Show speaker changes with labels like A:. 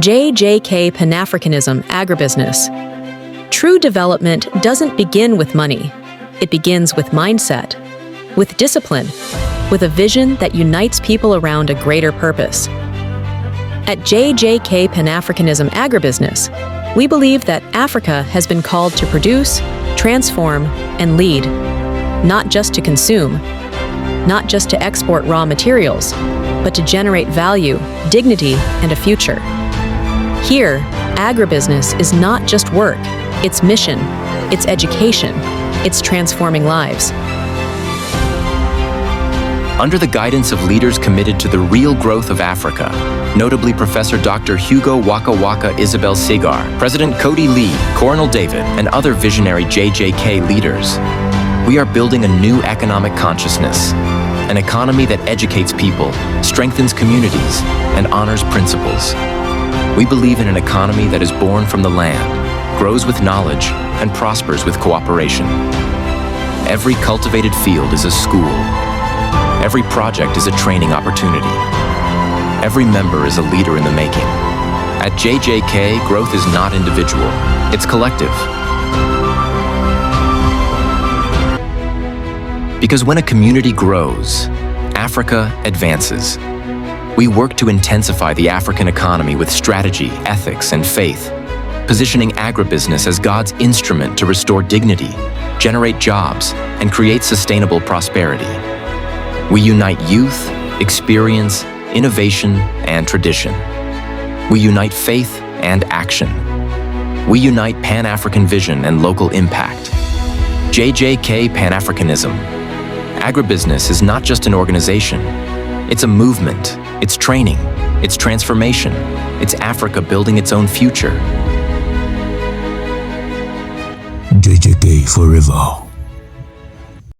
A: JJK Pan-Africanism Agribusiness. True development doesn't begin with money. It begins with mindset, with discipline, with a vision that unites people around a greater purpose. At JJK Pan-Africanism Agribusiness, we believe that Africa has been called to produce, transform, and lead, not just to consume, not just to export raw materials, but to generate value, dignity, and a future. Here, agribusiness is not just work, it's mission, it's education, it's transforming lives.
B: Under the guidance of leaders committed to the real growth of Africa, notably Professor Dr. Hugo Waka Waka Isabel Segar, President Cody Lee, Colonel David, and other visionary JJK leaders, we are building a new economic consciousness, an economy that educates people, strengthens communities, and honors principles. We believe in an economy that is born from the land, grows with knowledge, and prospers with cooperation. Every cultivated field is a school. Every project is a training opportunity. Every member is a leader in the making. At JJK, growth is not individual, it's collective. Because when a community grows, Africa advances. We work to intensify the African economy with strategy, ethics, and faith, positioning agribusiness as God's instrument to restore dignity, generate jobs, and create sustainable prosperity. We unite youth, experience, innovation, and tradition. We unite faith and action. We unite Pan-African vision and local impact. JJK Pan-Africanism. Agribusiness is not just an organization. It's a movement. It's training. It's transformation. It's Africa building its own future.
C: JJK forever.